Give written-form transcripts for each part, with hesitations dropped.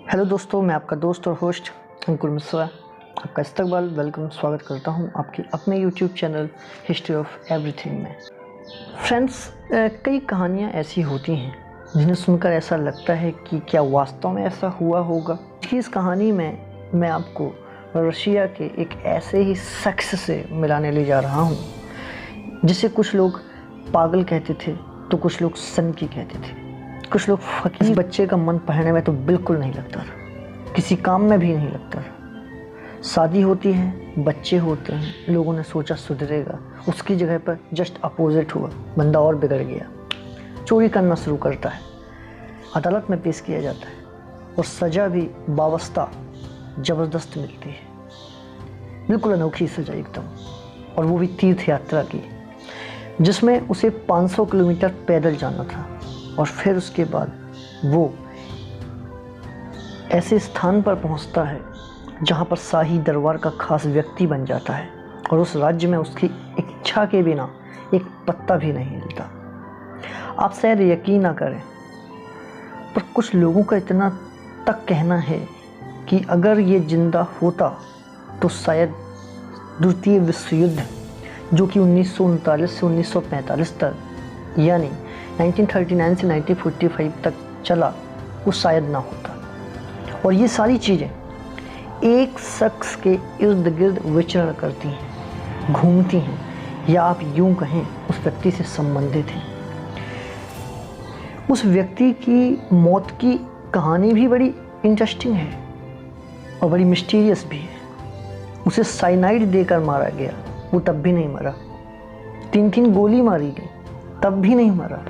Hello दोस्तों, मैं आपका दोस्त और होस्ट अंकुर मिश्रा आपका इस्तकबाल वेलकम स्वागत करता हूं आपके अपने YouTube channel history of everything में। फ्रेंड्स, कई कहानियां ऐसी होती हैं जिन्हें सुनकर ऐसा लगता है कि क्या वास्तव में ऐसा हुआ होगा। इस कहानी में मैं आपको रशिया के एक ऐसे ही शख्स से मिलाने ले जा रहा हूं जिसे कुछ लोग पागल कहते थे तो कुछ लोग सनकी कहते थे। कुछ लोग फकीर बच्चे का मन पढ़ने में तो बिल्कुल नहीं लगता था, किसी काम में भी नहीं लगता था। शादी होती है, बच्चे होते हैं, लोगों ने सोचा सुधरेगा, उसकी जगह पर जस्ट अपोजिट हुआ, बंदा और बिगड़ गया। चोरी करना शुरू करता है, अदालत में पेश किया जाता है और सज़ा भी वाबस्ता ज़बरदस्त मिलती है, बिल्कुल अनोखी सज़ा एकदम, और वो भी तीर्थ यात्रा की, जिसमें उसे 500 किलोमीटर पैदल जाना था। और फिर उसके बाद वो ऐसे स्थान पर पहुंचता है जहां पर शाही दरबार का खास व्यक्ति बन जाता है और उस राज्य में उसकी इच्छा के बिना एक पत्ता भी नहीं हिलता। आप शायद यकीन ना करें, पर कुछ लोगों का इतना तक कहना है कि अगर ये जिंदा होता तो शायद द्वितीय विश्व युद्ध, जो कि 1939 से 1945 तक यानी 1939 से 1945 तक चला, वो शायद ना होता। और ये सारी चीज़ें एक शख्स के इर्द गिर्द विचरण करती हैं, घूमती हैं, या आप यूं कहें उस व्यक्ति से संबंधित हैं। उस व्यक्ति की मौत की कहानी भी बड़ी इंटरेस्टिंग है और बड़ी मिस्टीरियस भी है। उसे साइनाइड देकर मारा गया, वो तब भी नहीं मरा। 3 गोली मारी गई, तब भी नहीं मरा।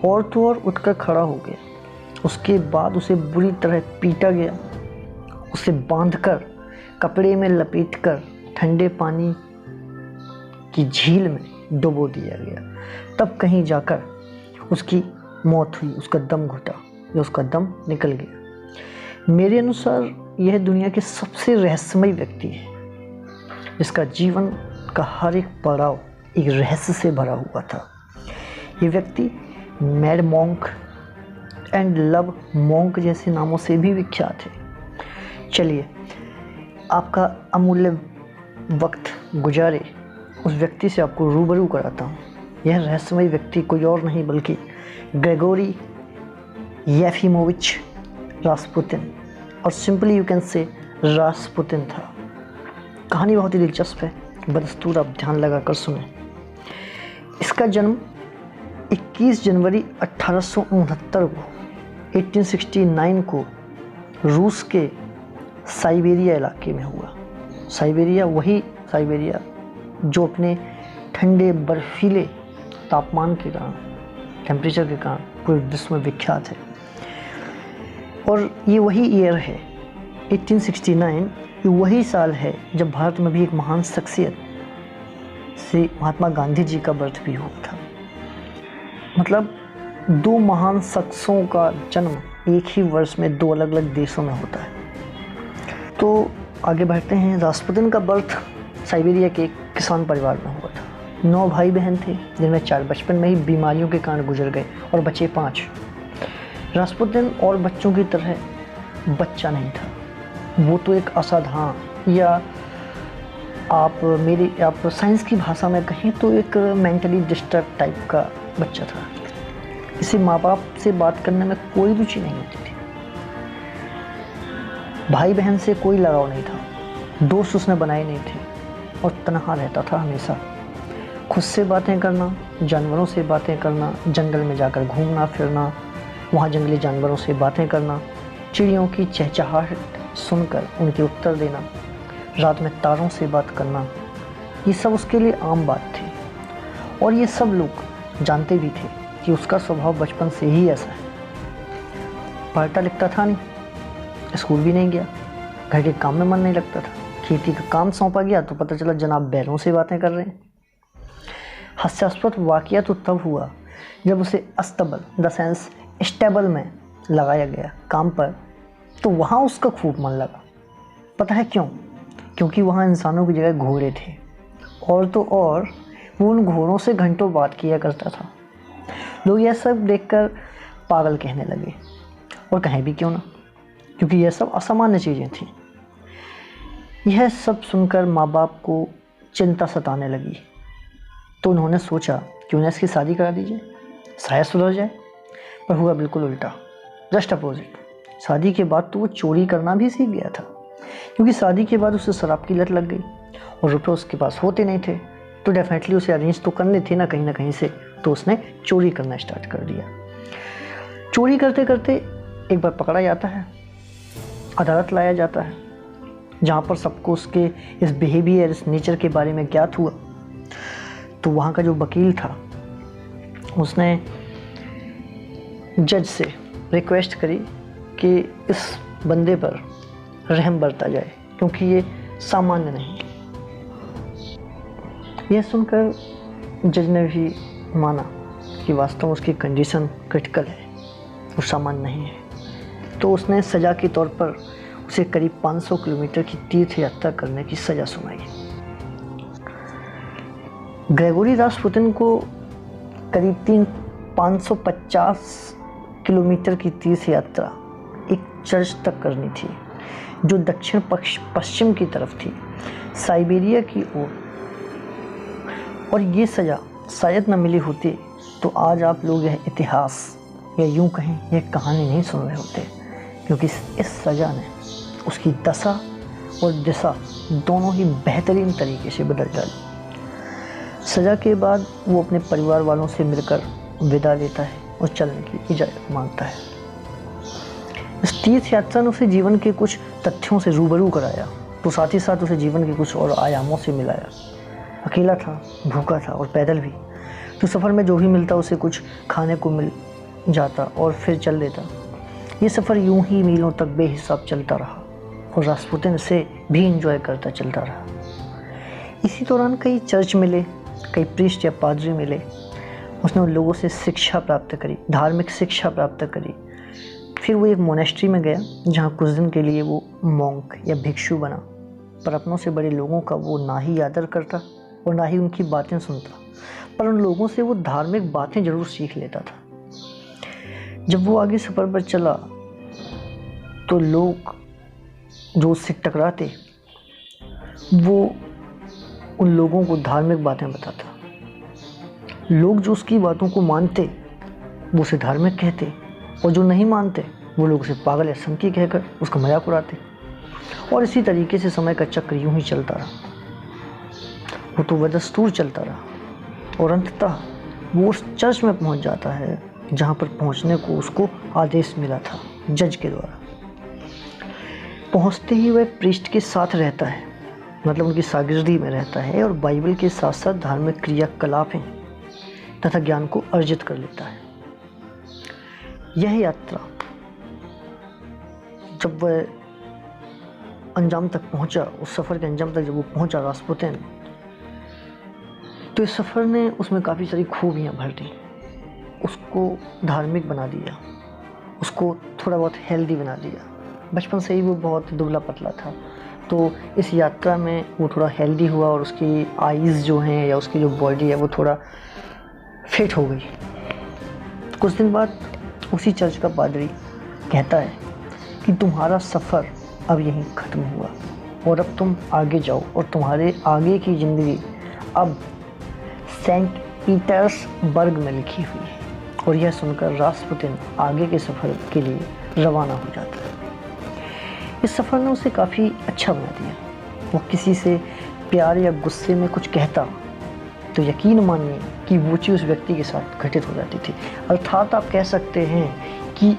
और तो और उठकर खड़ा हो गया। उसके बाद उसे बुरी तरह पीटा गया, उसे बांधकर कपड़े में लपेटकर ठंडे पानी की झील में डुबो दिया गया। तब कहीं जाकर उसकी मौत हुई, उसका दम घुटा या उसका दम निकल गया। मेरे अनुसार यह दुनिया के सबसे रहस्यमय व्यक्ति है, जिसका जीवन का हर एक पड़ाव एक रहस्य से भरा हुआ था। ये व्यक्ति mad monk and love monk जैसे नामों से भी विख्यात है। चलिए, आपका अमूल्य वक्त गुजारे उस व्यक्ति से आपको रूबरू कराता हूँ। यह रहस्यमय व्यक्ति कोई और नहीं बल्कि ग्रेगोरी येफिमोविच रास्पुतिन, और simply you can say Rasputin था। कहानी बहुत ही दिलचस्प है, बदस्तूर आप ध्यान लगाकर सुने। इसका जन्म 21 जनवरी 1869 को 1869 को रूस के साइबेरिया इलाके में हुआ। साइबेरिया वही साइबेरिया जो अपने ठंडे बर्फीले तापमान के कारण, टेम्परेचर के कारण पूरे विश्व में विख्यात है। और ये वही ईयर है 1869, ये वही साल है जब भारत में भी एक महान शख्सियत से महात्मा गांधी जी का बर्थ भी हुआ था। मतलब 2 महान शख्सों का जन्म एक ही वर्ष में 2 अलग अलग देशों में होता है। तो आगे बढ़ते हैं। रास्पुतिन का बर्थ साइबेरिया के एक किसान परिवार में हुआ था। 9 भाई बहन थे, जिनमें 4 बचपन में ही बीमारियों के कारण गुजर गए और बचे 5। रास्पुतिन और बच्चों की तरह बच्चा नहीं था, वो तो एक असाधारण, या आप साइंस की भाषा में कहें तो एक मेंटली डिस्टर्ब टाइप का बच्चा था। इसे माँ बाप से बात करने में कोई रुचि नहीं होती थी, भाई बहन से कोई लगाव नहीं था, दोस्त उसने बनाए नहीं थे, और तन्हा रहता था हमेशा। खुद से बातें करना, जानवरों से बातें करना, जंगल में जाकर घूमना फिरना, वहाँ जंगली जानवरों से बातें करना, चिड़ियों की चहचहाहट सुनकर उनके उत्तर देना, रात में तारों से बात करना, ये सब उसके लिए आम बात थी। और ये सब लोग जानते भी थे कि उसका स्वभाव बचपन से ही ऐसा है। पढ़ता लिखता था नहीं, स्कूल भी नहीं गया, घर के काम में मन नहीं लगता था, खेती का काम सौंपा गया तो पता चला जनाब बैलों से बातें कर रहे हैं। हास्यास्पद वाकया तो तब हुआ जब उसे अस्तबल द सेंस स्टेबल में लगाया गया काम पर, तो वहाँ उसका खूब मन लगा। पता है क्यों? क्योंकि वहाँ इंसानों की जगह घोड़े थे, और तो और वो उन घोड़ों से घंटों बात किया करता था। लोग यह सब देखकर पागल कहने लगे, और कहें भी क्यों ना, क्योंकि यह सब असामान्य चीज़ें थीं। यह सब सुनकर माँ बाप को चिंता सताने लगी, तो उन्होंने सोचा क्यों ना इसकी शादी करा दीजिए, शायद सुधर जाए। पर हुआ बिल्कुल उल्टा, जस्ट अपोजिट। शादी के बाद तो वो चोरी करना भी सीख गया था, क्योंकि शादी के बाद उसे शराब की लत लग गई और रुपये उसके पास होते नहीं थे, तो डेफिनेटली उसे अरेंज तो करने थे ना कहीं से, तो उसने चोरी करना स्टार्ट कर दिया। चोरी करते करते एक बार पकड़ा जाता है, अदालत लाया जाता है, जहाँ पर सबको उसके इस बिहेवियर, इस नेचर के बारे में ज्ञात हुआ। तो वहाँ का जो वकील था उसने जज से रिक्वेस्ट करी कि इस बंदे पर रहम बरता जाए, क्योंकि ये सामान्य नहीं। यह सुनकर जज ने भी माना कि वास्तव में उसकी कंडीशन क्रिटिकल है, वो सामान्य नहीं है। तो उसने सज़ा के तौर पर उसे करीब 500 किलोमीटर की तीर्थ यात्रा करने की सज़ा सुनाई। ग्रेगोरी रास्पुतिन को करीब 550 किलोमीटर की तीर्थ यात्रा एक चर्च तक करनी थी, जो दक्षिण पश्चिम की तरफ थी, साइबेरिया की ओर। और ये सज़ा शायद न मिली होती तो आज आप लोग यह इतिहास या यूं कहें यह कहानी नहीं सुन रहे होते, क्योंकि इस सज़ा ने उसकी दशा और दिशा दोनों ही बेहतरीन तरीके से बदल डाली। सज़ा के बाद वो अपने परिवार वालों से मिलकर विदा लेता है और चलने की इजाज़त मांगता है। इस तीर्थ यात्रा ने उसे जीवन के कुछ तथ्यों से रूबरू कराया, तो साथ ही साथ उसे जीवन के कुछ और आयामों से मिलाया। अकेला था, भूखा था और पैदल भी, तो सफ़र में जो भी मिलता उसे कुछ खाने को मिल जाता और फिर चल देता। ये सफ़र यूं ही मीलों तक बेहिसाब चलता रहा और रास्पुतिन से भी एंजॉय करता चलता रहा। इसी दौरान कई चर्च मिले, कई प्रीस्ट या पादरी मिले। उसने उन लोगों से शिक्षा प्राप्त करी, धार्मिक शिक्षा प्राप्त करी। फिर वो एक मोनेस्ट्री में गया, जहाँ कुछ दिन के लिए वो मॉन्क या भिक्षु बना। पर अपनों से बड़े लोगों का वो ना ही आदर करता और ना ही उनकी बातें सुनता, पर उन लोगों से वो धार्मिक बातें ज़रूर सीख लेता था। जब वो आगे सफ़र पर चला तो लोग जो उससे टकराते, वो उन लोगों को धार्मिक बातें बताता। लोग जो उसकी बातों को मानते वो उसे धार्मिक कहते, और जो नहीं मानते वो लोग उसे पागल या संकी कहकर उसका मजाक उड़ाते। और इसी तरीके से समय का चक्र यूं ही चलता रहा। वो तो बदस्तूर चलता रहा और अंततः वो उस चर्च में पहुंच जाता है जहां पर पहुंचने को उसको आदेश मिला था जज के द्वारा। पहुंचते ही वह प्रीस्ट के साथ रहता है, मतलब उनकी शागिर्दी में रहता है, और बाइबल के साथ साथ धार्मिक क्रियाकलापें तथा ज्ञान को अर्जित कर लेता है। यह यात्रा जब वह अंजाम तक पहुंचा, उस सफ़र के अंजाम तक जब वो पहुंचा रास्पुतिन, तो इस सफ़र ने उसमें काफ़ी सारी खूबियाँ भर दी। उसको धार्मिक बना दिया, उसको थोड़ा बहुत हेल्दी बना दिया। बचपन से ही वो बहुत दुबला पतला था, तो इस यात्रा में वो थोड़ा हेल्दी हुआ और उसकी आईज़ जो हैं या उसकी जो बॉडी है वो थोड़ा फिट हो गई। कुछ दिन बाद उसी चर्च का पादरी कहता है कि तुम्हारा सफ़र अब यहीं ख़त्म हुआ और अब तुम आगे जाओ, और तुम्हारे आगे की ज़िंदगी अब सेंट पीटर्सबर्ग में लिखी हुई है। और यह सुनकर रास्पुतिन आगे के सफ़र के लिए रवाना हो जाता है। इस सफ़र ने उसे काफ़ी अच्छा बना दिया। वो किसी से प्यार या गुस्से में कुछ कहता तो यकीन मानिए कि वो चीज़ उस व्यक्ति के साथ घटित हो जाती थी। अर्थात आप कह सकते हैं कि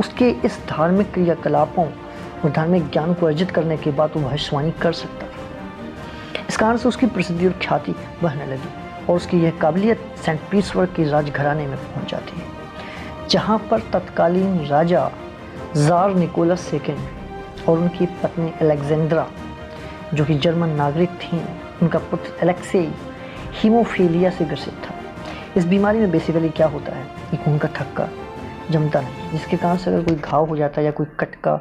उसके इस धार्मिक क्रियाकलापों और धार्मिक ज्ञान को अर्जित करने के बाद वो भविष्यवाणी कर सकता था। इस कारण से उसकी प्रसिद्धि और ख्याति बढ़ने लगी और उसकी यह काबिलियत सेंट पीटर्सबर्ग के राजघराने में पहुंच जाती है, जहां पर तत्कालीन राजा ज़ार निकोलस सेकंड और उनकी पत्नी अलेक्जेंड्रा, जो कि जर्मन नागरिक थीं, उनका पुत्र अलेक्सेई हीमोफीलिया से ग्रसित था। इस बीमारी में बेसिकली क्या होता है कि खून का थक्का जमता नहीं, जिसके कारण से अगर कोई घाव हो जाता है या कोई कट का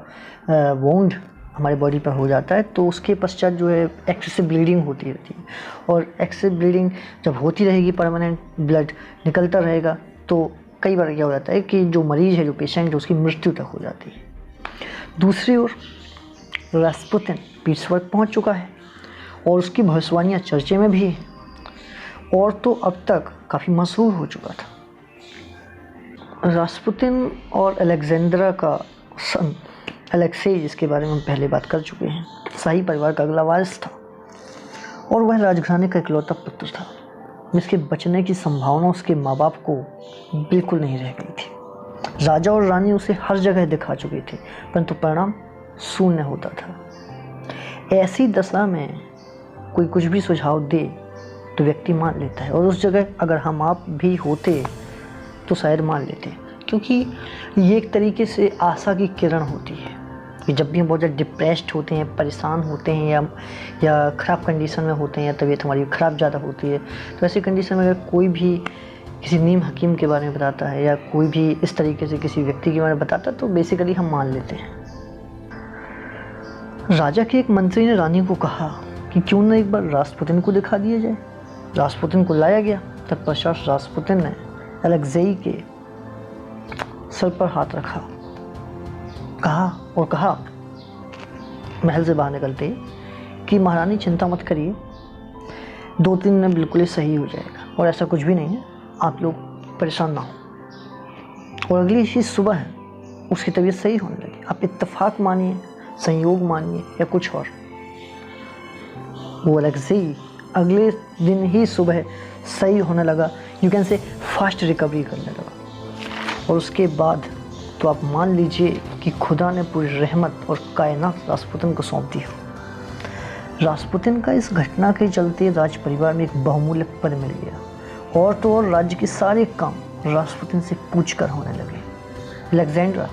वोंड हमारे बॉडी पर हो जाता है तो उसके पश्चात जो है एक्सेसिव ब्लीडिंग होती रहती है। और एक्सेसिव ब्लीडिंग जब होती रहेगी, परमानेंट ब्लड निकलता रहेगा, तो कई बार क्या हो जाता है कि जो मरीज़ है, जो पेशेंट है, उसकी मृत्यु तक हो जाती है। दूसरी ओर रास्पुतिन पीट्सबर्ग पहुंच चुका है और उसकी भविष्यवाणियाँ चर्चे में भी हैं और तो अब तक काफ़ी मशहूर हो चुका था। रास्पुतिन और अलेक्जेंड्रा का सन अलेक्सेई, जिसके बारे में हम पहले बात कर चुके हैं, शाही परिवार का अगला वारिस था और वह राजघराने का इकलौता पुत्र था जिसके बचने की संभावना उसके माँ बाप को बिल्कुल नहीं रह गई थी। राजा और रानी उसे हर जगह दिखा चुके थे परंतु परिणाम शून्य होता था। ऐसी दशा में कोई कुछ भी सुझाव दे तो व्यक्ति मान लेता है और उस जगह अगर हम आप भी होते तो शायद मान लेते, क्योंकि ये एक तरीके से आशा की किरण होती है कि जब भी हम बहुत ज़्यादा डिप्रेस्ड होते हैं, परेशान होते हैं या ख़राब कंडीशन में होते हैं या तबीयत हमारी ख़राब ज़्यादा होती है, तो ऐसी कंडीशन में अगर कोई भी किसी नीम हकीम के बारे में बताता है या कोई भी इस तरीके से किसी व्यक्ति के बारे में बताता है तो बेसिकली हम मान लेते हैं। राजा के एक मंत्री ने रानी को कहा कि क्यों न एक बार रास्पुतिन को दिखा दिया जाए। रास्पुतिन को लाया गया। तत्पश्चात रास्पुतिन ने अलेक्जेई के सर पर हाथ रखा, कहा महल से बाहर निकलते कि महारानी चिंता मत करिए, 2-3 दिन में बिल्कुल ही सही हो जाएगा और ऐसा कुछ भी नहीं है, आप लोग परेशान ना हो। और अगली ही सुबह है उसकी तबीयत सही होने लगी। आप इत्तेफाक मानिए, संयोग मानिए या कुछ और, वो अलेक्जेई अगले दिन ही सुबह सही होने लगा, you can say fast recovery करने लगा। और उसके बाद तो आप मान लीजिए कि खुदा ने पूरी रहमत और कायनात रास्पुतिन को सौंप दी। रास्पुतिन का इस घटना के चलते राज परिवार में एक बहुमूल्य पद मिल गया और तो और राज्य के सारे काम रास्पुतिन से पूछ कर होने लगे। अलेक्जेंड्रा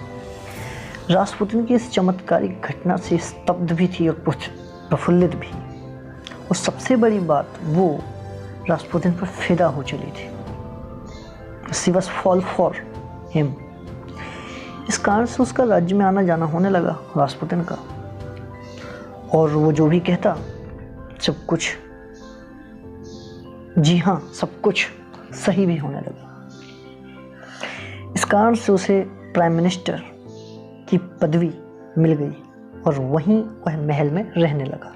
रास्पुतिन की इस चमत्कारिक घटना से स्तब्ध भी थी और प्रफुल्लित भी, और सबसे बड़ी बात वो रास्पुतिन पर फिदा हो चली थी। She was fall for him. इस कारण से उसका राज्य में आना जाना होने लगा रास्पुतिन का, और वो जो भी कहता सब कुछ, जी हाँ, सब कुछ सही भी होने लगा। इस कारण से उसे प्राइम मिनिस्टर की पदवी मिल गई और वहीं वह महल में रहने लगा।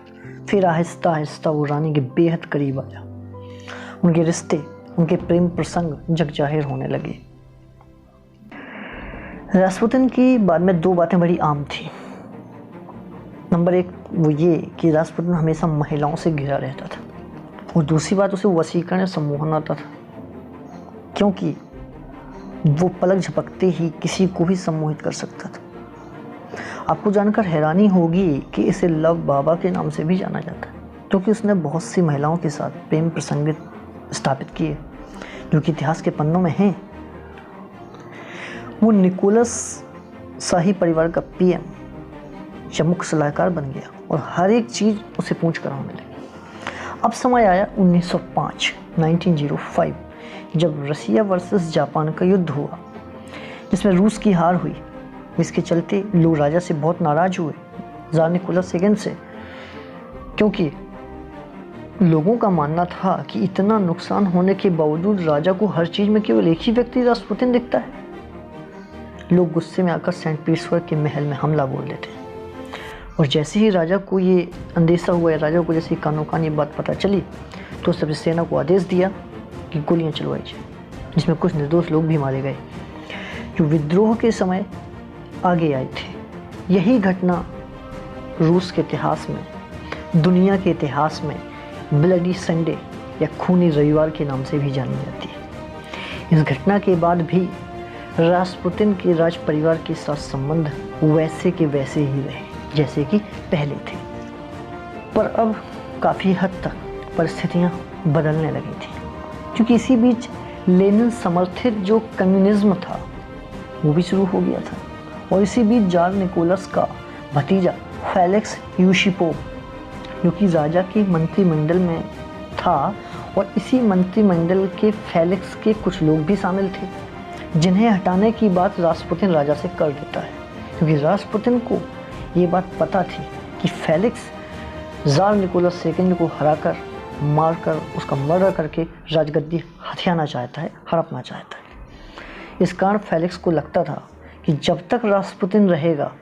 फिर आहिस्ता आहिस्ता वो रानी के बेहद करीब आया। उनके रिश्ते, उनके प्रेम प्रसंग जग जाहिर होने लगे। रास्पुतिन की बाद में 2 बातें बड़ी आम थी। नंबर 1 वो ये कि रास्पुतिन हमेशा महिलाओं से घिरा रहता था, और दूसरी बात उसे वशीकरण या सम्मोहन आता था, क्योंकि वो पलक झपकते ही किसी को भी सम्मोहित कर सकता था। आपको जानकर हैरानी होगी कि इसे लव बाबा के नाम से भी जाना जाता है, क्योंकि उसने बहुत सी महिलाओं के साथ प्रेम प्रसंग स्थापित किए जो कि इतिहास के पन्नों में हैं। वो निकोलस शाही परिवार का पीएम या मुख्य सलाहकार बन गया और हर एक चीज़ उसे पूछ कर होने लगी। अब समय आया 1905 जब रसिया वर्सेस जापान का युद्ध हुआ, जिसमें रूस की हार हुई। इसके चलते लोग राजा से बहुत नाराज हुए, ज़ार निकोलस सेकंड से, क्योंकि लोगों का मानना था कि इतना नुकसान होने के बावजूद राजा को हर चीज़ में केवल एक ही व्यक्ति रास्पुतिन दिखता है। लोग गुस्से में आकर सेंट पीटर्सबर्ग के महल में हमला बोल देते हैं, और जैसे ही राजा को ये अंदेशा हुआ, राजा को जैसे कानो कान ये बात पता चली, तो सभी सेना को आदेश दिया कि गोलियां चलवाई जाए, जिसमें कुछ निर्दोष लोग भी मारे गए जो विद्रोह के समय आगे आए थे। यही घटना रूस के इतिहास में, दुनिया के इतिहास में ब्लडी संडे या खूनी रविवार के नाम से भी जानी जाती है। इस घटना के बाद भी रास्पुतिन के राज परिवार के साथ संबंध वैसे के वैसे ही रहे जैसे कि पहले थे, पर अब काफ़ी हद तक परिस्थितियां बदलने लगी थी, क्योंकि इसी बीच लेनिन समर्थित जो कम्युनिज्म था वो भी शुरू हो गया था, और इसी बीच जार निकोलस का भतीजा फेलिक्स यूशिपोव, जो कि राजा के मंत्रिमंडल में था, और इसी मंत्रिमंडल के फेलिक्स के कुछ लोग भी शामिल थे, जिन्हें हटाने की बात रास्पुतिन राजा से कर देता है, क्योंकि रास्पुतिन को ये बात पता थी कि फेलिक्स ज़ार निकोलस सेकंड को हराकर, मारकर, उसका मर्डर करके राजगद्दी हथियाना चाहता है, हड़पना चाहता है। इस कारण फेलिक्स को लगता था कि जब तक रास्पुतिन रहेगा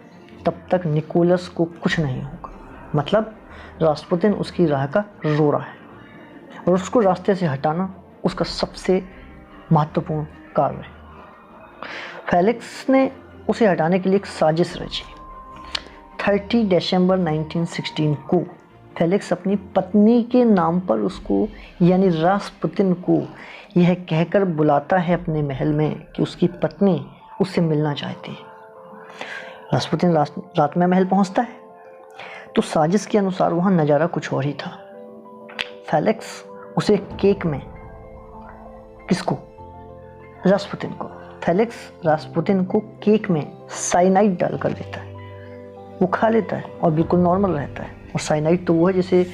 तब तक निकोलस को कुछ नहीं होगा। मतलब रास्पुतिन उसकी राह का रोड़ा है और उसको रास्ते से हटाना उसका सबसे महत्वपूर्ण कार्य है। फेलिक्स ने उसे हटाने के लिए एक साजिश रची। 30 दिसंबर 1916 को फेलिक्स अपनी पत्नी के नाम पर उसको यानी रास्पुतिन को यह कहकर बुलाता है अपने महल में कि उसकी पत्नी उससे मिलना चाहती है। रास्पुतिन रात में महल पहुंचता है तो साजिश के अनुसार वहाँ नज़ारा कुछ और ही था। फेलिक्स उसे केक में, किसको? रास्पुतिन को। फेलिक्स रास्पुतिन को केक में साइनाइड डालकर देता है। वो खा लेता है और बिल्कुल नॉर्मल रहता है। और साइनाइड तो वो है जिसे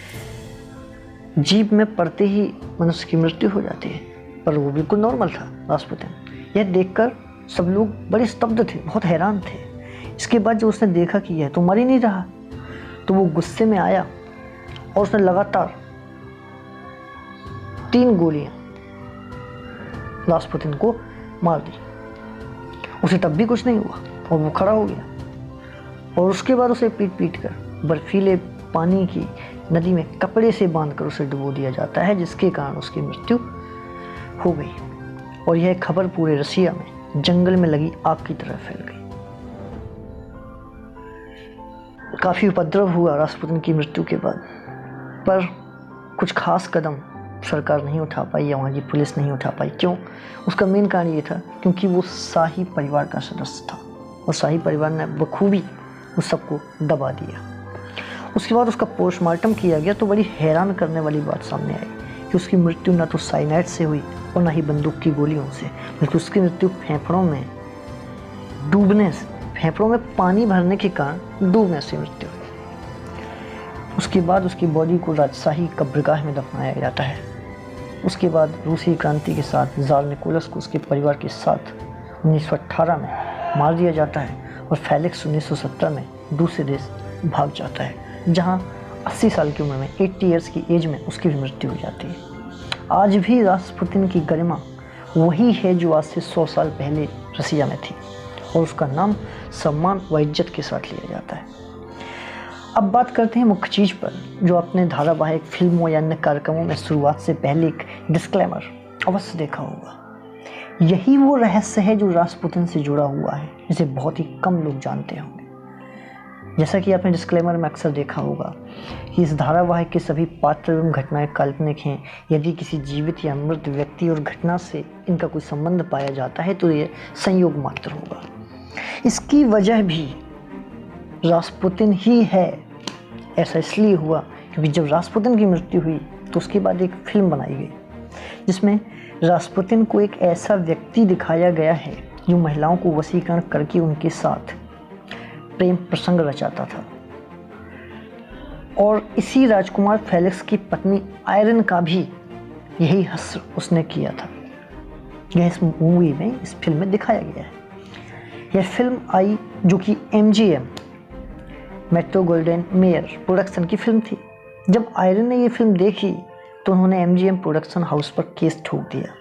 जीभ में पड़ते ही मनुष्य की मृत्यु हो जाती है, पर वो बिल्कुल नॉर्मल था रास्पुतिन। यह देखकर सब लोग बड़े स्तब्ध थे, बहुत हैरान थे। इसके बाद जब उसने देखा कि यह तो मर ही नहीं रहा, तो वो गुस्से में आया और उसने लगातार 3 गोलियां रास्पुतिन को मार दी। उसे तब भी कुछ नहीं हुआ और वो खड़ा हो गया। और उसके बाद उसे पीट कर बर्फीले पानी की नदी में कपड़े से बांधकर उसे डुबो दिया जाता है, जिसके कारण उसकी मृत्यु हो गई। और यह खबर पूरे रसिया में जंगल में लगी आग की तरह फैल गई। काफ़ी उपद्रव हुआ रास्पुतिन की मृत्यु के बाद, पर कुछ खास कदम सरकार नहीं उठा पाई या वहाँ की पुलिस नहीं उठा पाई। क्यों? उसका मेन कारण ये था क्योंकि वो शाही परिवार का सदस्य था और शाही परिवार ने बखूबी उस सबको दबा दिया। उसके बाद उसका पोस्टमार्टम किया गया तो बड़ी हैरान करने वाली बात सामने आई कि उसकी मृत्यु न तो साइनाइड से हुई और न ही बंदूक की गोलियों से, बल्कि उसकी मृत्यु फेफड़ों में डूबने से, फेफड़ों में पानी भरने के कारण डूबने से मृत्यु हुई। उसके बाद उसकी बॉडी को राजशाही कब्रगाह में दफनाया जाता है। उसके बाद रूसी क्रांति के साथ ज़ार निकोलस को उसके परिवार के साथ 1918 में मार दिया जाता है और फेलिक्स 1917 में दूसरे देश भाग जाता है, जहां 80 साल की उम्र में 80 ईयर्स की एज में उसकी भी मृत्यु हो जाती है। आज भी रास्पुतिन की गरिमा वही है जो आज से 100 साल पहले रसिया में थी और उसका नाम सम्मान व इज्जत के साथ लिया जाता है। अब बात करते हैं मुख्य चीज़ पर, जो आपने धारावाहिक, फिल्मों या अन्य कार्यक्रमों में शुरुआत से पहले एक डिस्क्लेमर अवश्य देखा होगा। यही वो रहस्य है जो रास्पुतिन से जुड़ा हुआ है, जिसे बहुत ही कम लोग जानते होंगे। जैसा कि आपने डिस्क्लेमर में अक्सर देखा होगा कि इस धारावाहिक के सभी पात्र एवं घटनाएं काल्पनिक हैं। यदि किसी जीवित या मृत व्यक्ति और घटना से इनका कोई संबंध पाया जाता है तो ये संयोग मात्र होगा। इसकी वजह भी रास्पुतिन ही है। ऐसा इसलिए हुआ क्योंकि जब रास्पुतिन की मृत्यु हुई तो उसके बाद एक फिल्म बनाई गई जिसमें रास्पुतिन को एक ऐसा व्यक्ति दिखाया गया है जो महिलाओं को वशीकरण करके उनके साथ प्रेम प्रसंग रचाता था। और इसी राजकुमार फेलिक्स की पत्नी आयरन का भी यही हश्र उसने किया था। यह इस मूवी में, इस फिल्म में दिखाया गया है। यह फिल्म आई जो कि MGM metro golden mayor production की फिल्म थी। जब आयरन ने ये फिल्म देखी तो उन्होंने MGM प्रोडक्शन हाउस पर केस ठोक दिया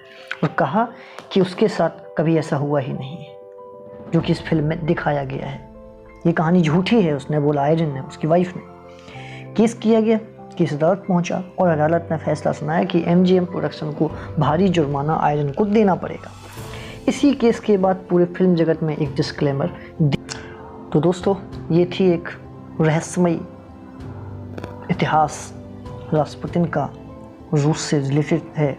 और कहा कि उसके साथ कभी ऐसा हुआ ही नहीं है जो कि इस फिल्म में दिखाया गया है। ये कहानी झूठी है, उसने बोला, आयरन ने, उसकी वाइफ ने। केस किया गया, केस अदालत पहुंचा और अदालत ने फैसला सुनाया कि MGM प्रोडक्शन को भारी जुर्माना आयरन को देना पड़ेगा। इसी केस के बाद पूरे फिल्म जगत में एक डिस्क्लेमर। तो दोस्तों, ये थी एक रहस्यमयी इतिहास रास्पुतिन का, रूस से रिलेटेड है